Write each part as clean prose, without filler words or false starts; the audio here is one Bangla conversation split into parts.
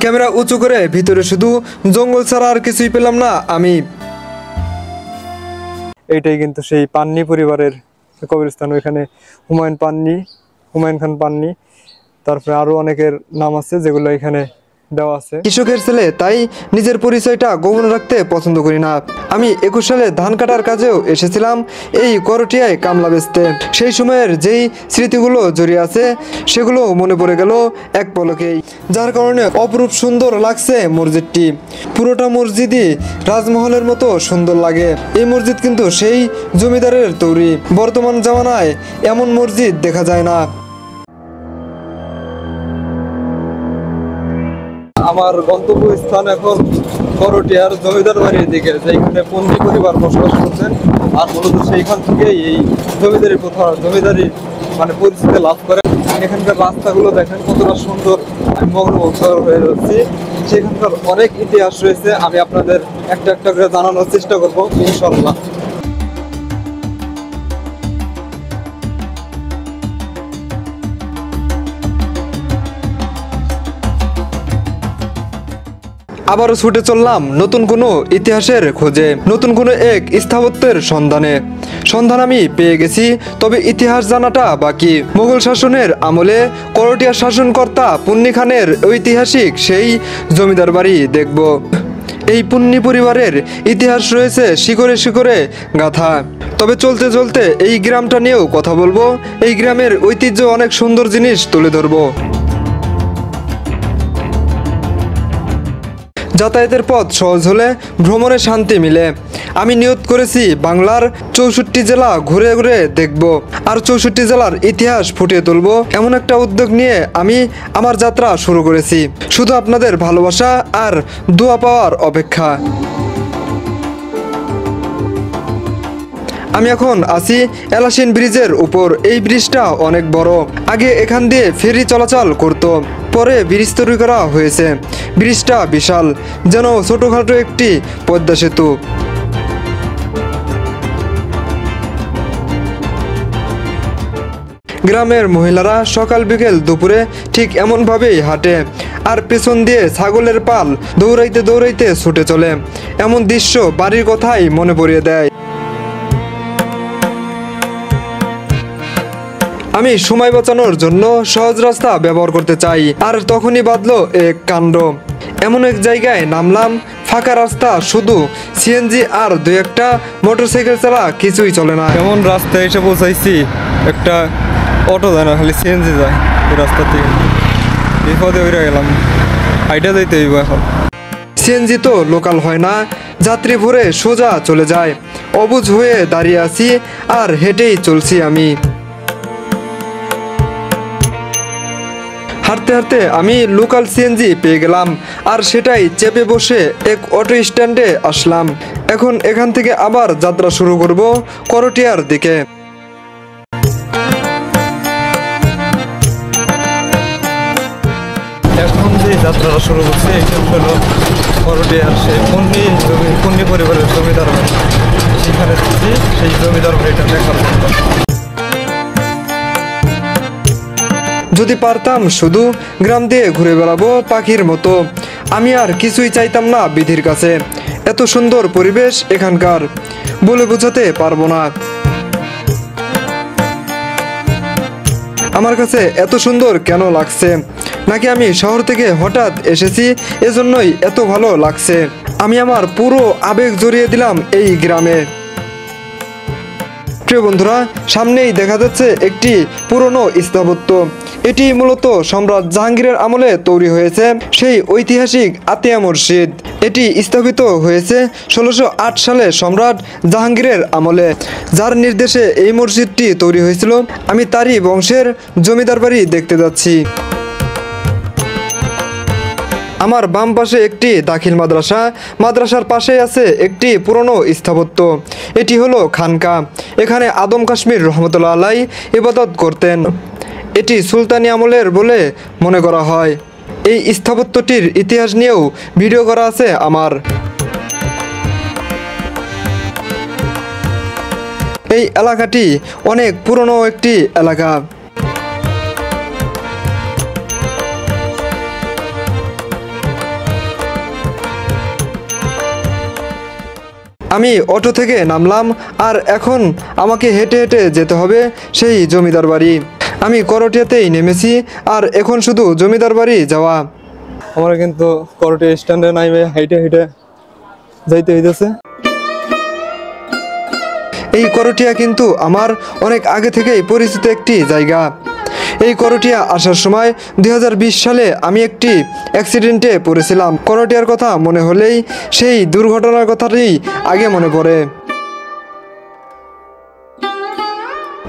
ক্যামেরা উঁচু করে ভিতরে শুধু জঙ্গল ছাড়া আর কিছুই পেলাম না আমি। এইটাই কিন্তু সেই পান্নি পরিবারের কবরস্থান। ওইখানে হুমায়ুন খান পান্নি, তারপরে আরো অনেকের নাম আছে যেগুলো এখানে দেওয়া আছে। কৃষকের ছেলে, তাই নিজের পরিচয়টা গোপন রাখতে পছন্দ করি না। আমি 21 সালে ধান কাটার কাজেও এসেছিলাম এই করটিয়ায় কামলা বেচতে। সেই সময়ের যেই স্মৃতিগুলো জড়িয়ে আছে সেগুলো মনে পড়ে গেল এক পলকেই, যার কারণে অপরূপ সুন্দর লাগছে মসজিদটি। পুরোটা মসজিদই রাজমহলের মতো সুন্দর লাগে। এই মসজিদ কিন্তু সেই জমিদারের তৈরি। বর্তমান জামানায় এমন মসজিদ দেখা যায় না। আমার গন্তব্যস্থান এখন করটিয়ার জমিদার বাড়ির দিকে, যেখানে পন্নী পরিবার বসবাস করছেন। আর মূলত সেইখান থেকেই এই জমিদারি মানে পরিচিতি লাভ করে। এখানকার রাস্তাগুলো দেখেন কতটা সুন্দর, আমি মগ্নমুগ্ধ হয়ে যাচ্ছি। সেখানকার অনেক ইতিহাস রয়েছে, আমি আপনাদের একটা একটা করে জানানোর চেষ্টা করবো ইনশাল্লাহ। আবারও ছুটে চললাম নতুন কোনো ইতিহাসের খোঁজে, নতুন কোনো এক স্থাপত্যের সন্ধান আমি পেয়ে গেছি। তবে ইতিহাস জানাটা বাকি। মোগল শাসনের আমলে করটিয়ার শাসনকর্তা পুন্নি খানের ঐতিহাসিক সেই জমিদার বাড়ি দেখব। এই পুন্নি পরিবারের ইতিহাস রয়েছে শিকড়ে শিকড়ে গাথা। তবে চলতে চলতে এই গ্রামটা নিয়েও কথা বলবো। এই গ্রামের ঐতিহ্য অনেক সুন্দর জিনিস তুলে ধরবো। যাতায়াতের পথ সহজ হলে ভ্রমণে শান্তি মিলে। আমি নিয়ত করেছি বাংলার 64 জেলা ঘুরে ঘুরে দেখব আর 64 জেলার ইতিহাস ফুটিয়ে তুলব। এমন একটা উদ্যোগ নিয়ে আমি আমার যাত্রা শুরু করেছি। শুধু আপনাদের ভালোবাসা আর দোয়া পাওয়ার অপেক্ষা। আমি এখন আছি এলাসিন ব্রিজের উপর। এই ব্রিজটা অনেক বড়। আগে এখান দিয়ে ফেরি চলাচল করত, পরে ব্রিজ তৈরি করা হয়েছে। ব্রিজটা বিশাল, যেন ছোটখাটো একটি পদ্মা সেতু। গ্রামের মহিলারা সকাল বিকেল দুপুরে ঠিক এমনভাবেই হাঁটে, আর পেছন দিয়ে ছাগলের পাল দৌড়াইতে দৌড়াইতে ছুটে চলে। এমন দৃশ্য বাড়ির কথাই মনে পড়িয়ে দেয়। আমি সময় বাঁচানোর জন্য সহজ রাস্তা ব্যবহার করতে চাই, আর তখনই বাঁধলো এক কাণ্ড। এমন এক জায়গায় নামলাম, ফাঁকা রাস্তা, শুধু সিএনজি আর দু একটা মোটরসাইকেল ছাড়া কিছুই চলে না। এমন রাস্তায় এসে পৌঁছাইছি, একটা অটো যায় না, খালি সিএনজি যায় এই রাস্তা থেকে। বিপদে হয়ে গেলাম, হাইটা যাইতে হইব এখন। সিএনজি তো লোকাল হয় না, যাত্রী ভরে সোজা চলে যায়। অবুঝ হয়ে দাঁড়িয়ে আছি আর হেঁটেই চলছি আমি। হাঁটতে হাঁটতে আমি লোকাল সিএনজি পেয়ে গেলাম, আর সেটাই চেপে বসে এক অটো স্ট্যান্ডে আসলাম। এখন এখান থেকে আবার যাত্রা শুরু করব করটিয়ার দিকে। এখন যে যাত্রাটা শুরু করছে এটা হলো করটিয়ার সেই পুন্নি পরিবারের জমিদার বাড়ি। সেখানে সেই জমিদার বাড়িটা দেখার জন্য। যদি পারতাম শুধু গ্রাম দিয়ে ঘুরে বেড়াবো পাখির মতো। আমি আর কিছুই চাইতাম না বিধির কাছে। এত সুন্দর পরিবেশ এখানকার, বলে বোঝাতে পারবো না। আমার কাছে এত সুন্দর কেন লাগছে, নাকি আমি শহর থেকে হঠাৎ এসেছি এজন্যই এত ভালো লাগছে। আমি আমার পুরো আবেগ জড়িয়ে দিলাম এই গ্রামে। প্রিয় বন্ধুরা, সামনেই দেখা যাচ্ছে একটি পুরনো স্থাপত্য। এটি মূলত সম্রাট জাহাঙ্গীরের আমলে তৈরি হয়েছে, সেই ঐতিহাসিক আতিয়া মসজিদ। এটি স্থাপিত হয়েছে 1608 সালে সম্রাট জাহাঙ্গীরের আমলে, যার নির্দেশে এই মসজিদটি তৈরি হয়েছিল। আমি তারই বংশের জমিদার বাড়ি দেখতে যাচ্ছি। আমার বাম পাশে একটি দাখিল মাদ্রাসা, মাদ্রাসার পাশে আছে একটি পুরনো স্থাপত্য। এটি হলো খানকা। এখানে আদম কাশ্মীর রহমতুল্লাহ আলাই ইবাদত করতেন। এটি সুলতানি আমলের বলে মনে করা হয়। এই স্থাপত্যটির ইতিহাস নিয়েও ভিডিও করা আছে আমার। এই এলাকাটি অনেক পুরনো একটি এলাকা। আমি অটো থেকে নামলাম আর এখন আমাকে হেঁটে হেঁটে যেতে হবে সেই জমিদার বাড়ি। আমি করটিয়াতেই নেমেছি আর এখন শুধু জমিদার বাড়ি যাওয়া। আমরা কিন্তু করটিয়া স্ট্যান্ডে নামে হেঁটে হেঁটে যাইতে হইতেছে। এই করটিয়া কিন্তু আমার অনেক আগে থেকেই পরিচিত একটি জায়গা। এই করটিয়া আসার সময় 2020 সালে আমি একটি অ্যাক্সিডেন্টে পড়েছিলাম। করটিয়ার কথা মনে হলেই সেই দুর্ঘটনার কথাটাই আগে মনে পড়ে।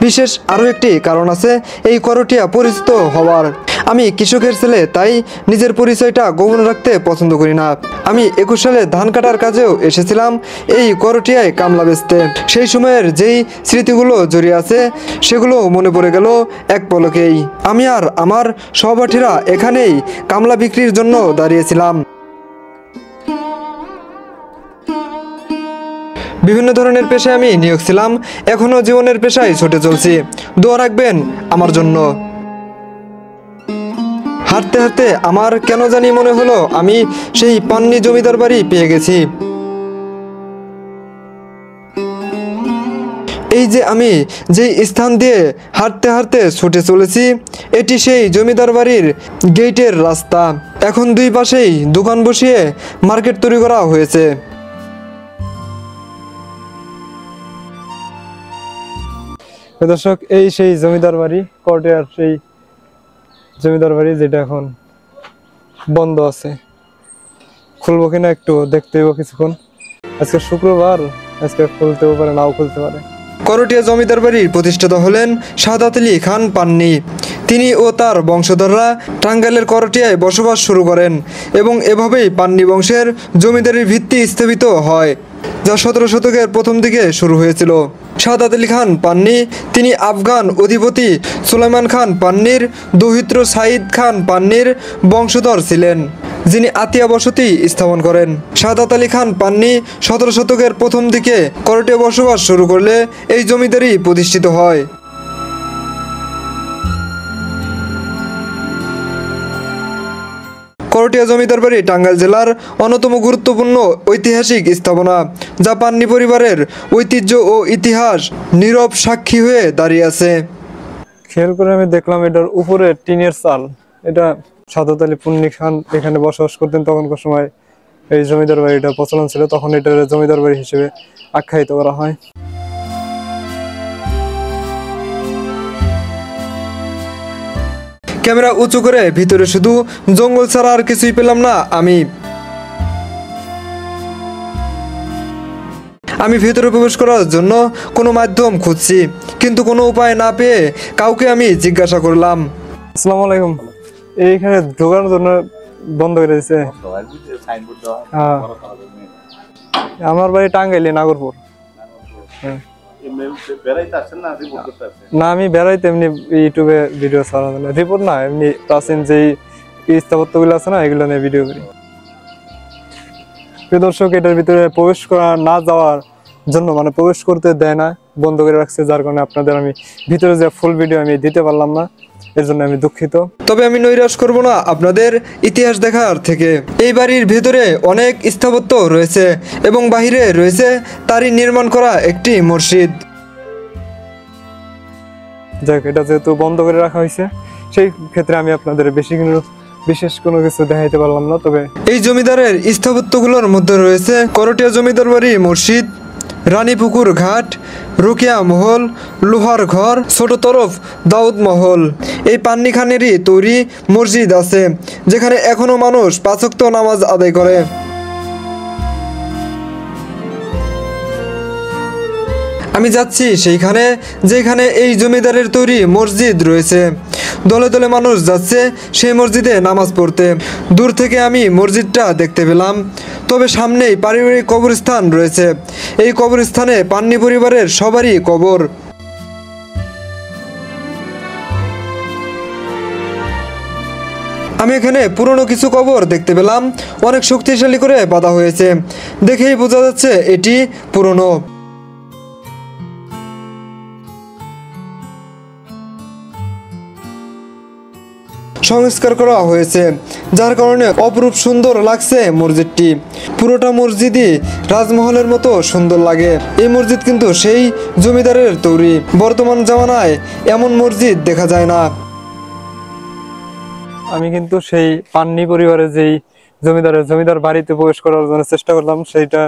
বিশেষ আরও একটি কারণ আছে এই করটিয়া পরিচিত হওয়ার। আমি কৃষকের ছেলে, তাই নিজের পরিচয়টা গোপন রাখতে পছন্দ করি না। আমি 21 সালে ধান কাটার কাজেও এসেছিলাম এই করটিয়ায় কামলা বেচতে। সেই সময়ের যেই স্মৃতিগুলো জড়িয়ে আছে সেগুলো মনে পড়ে গেল এক পলকেই। আমি আর আমার সহপাঠীরা এখানেই কামলা বিক্রির জন্য দাঁড়িয়েছিলাম। বিভিন্ন ধরনের পেশায় আমি নিয়োগ ছিলাম, এখনো জীবনের পেশায় ছুটে চলছি। দোয়া রাখবেন আমার জন্য। হাঁটতে হাঁটতে আমার কেন জানি মনে হলো আমি সেই পান্নি জমিদার বাড়ি পেয়ে গেছি। এই যে আমি যেই স্থান দিয়ে হাঁটতে হাঁটতে ছুটে চলেছি, এটি সেই জমিদার বাড়ির গেটের রাস্তা। এখন দুই পাশেই দোকান বসিয়ে মার্কেট তৈরি করা হয়েছে। দর্শক, এই সেই জমিদার বাড়ি, করটিয়ার সেই জমিদার বাড়ি, যেটা এখন বন্ধ আছে। খুলবো কিনা একটু দেখতে হইব কিছুক্ষণ। আজকে শুক্রবার, আজকে খুলতেও পারে, নাও খুলতে পারে। করটিয়া জমিদার বাড়ির প্রতিষ্ঠাতা হলেন সাদাত আলী খান পান্নি। তিনি ও তার বংশধররা টাঙ্গাইলের করটিয়ায় বসবাস শুরু করেন এবং এভাবেই পান্নি বংশের জমিদারির ভিত্তি স্থাপিত হয়, যা 17 শতকের প্রথম দিকে শুরু হয়েছিল। সাদাত আলী খান পান্নি তিনি আফগান অধিপতি সুলাইমান খান পান্নির দৌহিত্র সাইদ খান পান্নির বংশধর ছিলেন, যিনি আতিয়া বসতি স্থাপন করেন। সাদাত আলী খান পান্নি 17 শতকের প্রথম দিকে করটিয়া বসবাস শুরু করলে এই জমিদারি প্রতিষ্ঠিত হয়। করটিয়া জমিদার বাড়ি টাঙ্গাইল জেলার অন্যতম গুরুত্বপূর্ণ ঐতিহাসিক স্থাপনা, যা পান্নি পরিবারের ঐতিহ্য ও ইতিহাস নীরব সাক্ষী হয়ে দাঁড়িয়ে আছে। খেয়াল করে আমি দেখলাম এটার উপরে টিনের চাল। এটা সাদাত আলী পান্নি খান এখানে বসবাস করতেন, তখনকার সময় এই জমিদার বাড়িটা প্রচলন ছিল, তখন এটার জমিদার বাড়ি হিসেবে আখ্যায়িত করা হয়। ক্যামেরা উঁচু করে ভিতরে শুধু জঙ্গল ছাড়া আর কিছুই পেলাম না। আমি ভিতরে প্রবেশ করার জন্য কোনো মাধ্যম খুঁজছি, কিন্তু কোনো উপায় না পেয়ে কাউকে আমি জিজ্ঞাসা করলাম। আসসালামু আলাইকুম। এইখানে ঢোকানোর জন্য বন্ধ করে দিয়েছে। আমার বাড়ি টাঙ্গাইলে, নাগরপুর। না, আমি বেড়াইতে এমনি ইউটিউবে ভিডিও ছাড়া, রিপোর্ট না, এমনি প্রাচীন যেই স্থাপত্যগুলো আছে না, এগুলো নিয়ে ভিডিও করি। প্রিয় দর্শক, এটার ভিতরে প্রবেশ করা না যাওয়ার জন্য, মানে প্রবেশ করতে দেয় না, বন্ধ করে রাখছে, যার কারণে আপনাদের আমি ভিতরে যে ফুল ভিডিও আমি দিতে পারলাম না, এর জন্য আমি দুঃখিত। তবে আমি নৈরাশ করব না আপনাদের ইতিহাস দেখার থেকে। এই বাড়ির ভেতরে অনেক স্থাপত্য রয়েছে এবং বাহিরে রয়েছে তারই নির্মাণ করা একটি মসজিদ। যাক, এটা যেহেতু বন্ধ করে রাখা হয়েছে, সেই ক্ষেত্রে আমি আপনাদের বিশেষ কোনো কিছু দেখাইতে পারলাম না। তবে এই জমিদারের স্থাপত্যগুলোর মধ্যে রয়েছে করটিয়া জমিদার বাড়ি মসজিদ, রানীপুকুর ঘাট, রুকিয়া মহল, লোহার ঘর, ছোট তরফ দাউদ মহল। এই পান্নি খানেরই তৈরি মসজিদ আছে, যেখানে এখনো মানুষ 5 ওয়াক্ত নামাজ আদায় করে। আমি যাচ্ছি সেইখানে যেখানে এই জমিদারের তৈরি মসজিদ রয়েছে। দলে দলে মানুষ যাচ্ছে সেই মসজিদে নামাজ পড়তে। দূর থেকে আমি মসজিদটা দেখতে পেলাম, তবে সামনেই পারিবারিক কবরস্থান রয়েছে। এই কবরস্থানে পান্নি পরিবারের সবারই কবর। আমি এখানে পুরনো কিছু কবর দেখতে পেলাম, অনেক শক্তিশালী করে বাঁধা হয়েছে, দেখেই বোঝা যাচ্ছে এটি পুরনো। সংস্কার করা হয়েছে, যার কারণে অপরূপ সুন্দর লাগছে মসজিদটি। পুরোটা মসজিদই রাজমহলের মতো সুন্দর লাগে। এই মসজিদ কিন্তু সেই জমিদারের তৈরি। বর্তমান জামানায় এমন মসজিদ দেখা যায় না। আমি কিন্তু সেই পান্নি পরিবারের যেই জমিদার বাড়িতে প্রবেশ করার জন্য চেষ্টা করলাম, সেইটা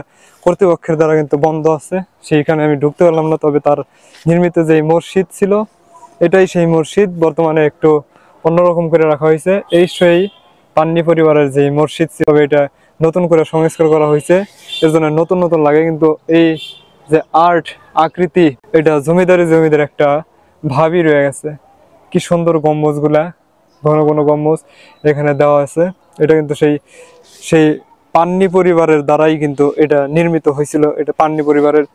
কর্তৃপক্ষের দ্বারা কিন্তু বন্ধ আছে, সেইখানে আমি ঢুকতে পারলাম না। তবে তার নির্মিত যেই মসজিদ ছিল, এটাই সেই মসজিদ, বর্তমানে একটু অন্যরকম করে রাখা হয়েছে। এই সেই পান্নি পরিবারের যেই মসজিদ ছিল, তবে এটা নতুন করে সংস্কার করা হয়েছে, এর জন্য নতুন নতুন লাগে। কিন্তু এই যে আর্ট আকৃতি, এটা জমিদার একটা ভাবই রয়ে গেছে। কি সুন্দর গম্বুজগুলা, ঘন ঘন গম্বুজ এখানে দেওয়া আছে। এটা কিন্তু সেই সেই পান্নি পরিবারের দ্বারাই কিন্তু এটা নির্মিত হয়েছিল, এটা পান্নি পরিবারের।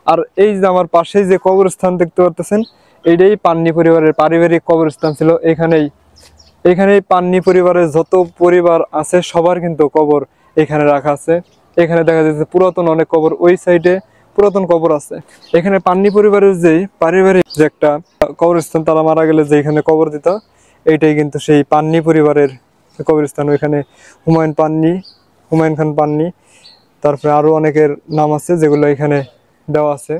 আর এই যে আমার পাশেই যে কবরস্থান দেখতে পাচ্ছেন, এইটাই পান্নি পরিবারের পারিবারিক কবরস্থান ছিল। এখানেই পান্নি পরিবারের যত পরিবার আছে সবার কিন্তু কবর এখানে রাখা আছে। এখানে দেখা যাচ্ছে পুরাতন অনেক কবর, ওই সাইডে পুরাতন কবর আছে। এখানে পান্নি পরিবারের যেই পারিবারিক যে একটা কবরস্থান, তারা মারা গেলে যে এখানে কবর দিত, এইটাই কিন্তু সেই পান্নি পরিবারের কবরস্থান। ওইখানে হুমায়ুন খান পান্নি, তারপরে আরো অনেকের নাম আছে যেগুলো এখানে দেওয়া আছে।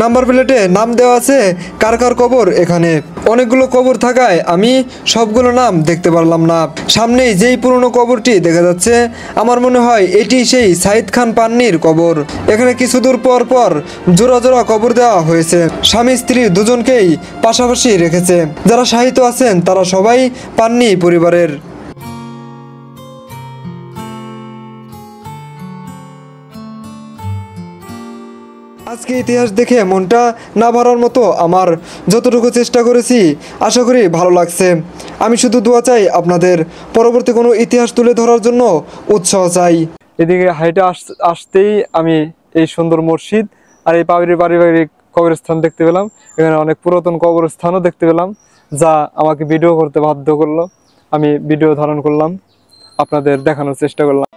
নাম্বার প্লেটে নাম দেওয়া আছে কার কার কবর এখানে। অনেকগুলো কবর থাকায় আমি সবগুলো নাম দেখতে পারলাম না। সামনেই যেই পুরনো কবরটি দেখা যাচ্ছে, আমার মনে হয় এটি সেই সাইদ খান পান্নির কবর। এখানে কিছু দূর পর পর জোড়া জোড়া কবর দেওয়া হয়েছে। স্বামী স্ত্রী দুজনকেই পাশাপাশি রেখেছে। যারা শাহিত আছেন তারা সবাই পান্নি পরিবারের। আজকে ইতিহাস দেখে মনটা না ভরার মতো আমার, যতটুকু চেষ্টা করেছি আশা করি ভালো লাগছে। আমি শুধু দোয়া চাই আপনাদের, পরবর্তী কোনো ইতিহাস তুলে ধরার জন্য উৎসাহ চাই। এদিকে হাইটে আসতেই আমি এই সুন্দর মসজিদ আর এই পারিবারিক কবরস্থান দেখতে পেলাম। এখানে অনেক পুরাতন কবরস্থানও দেখতে পেলাম, যা আমাকে ভিডিও করতে বাধ্য করলো। আমি ভিডিও ধারণ করলাম, আপনাদের দেখানোর চেষ্টা করলাম।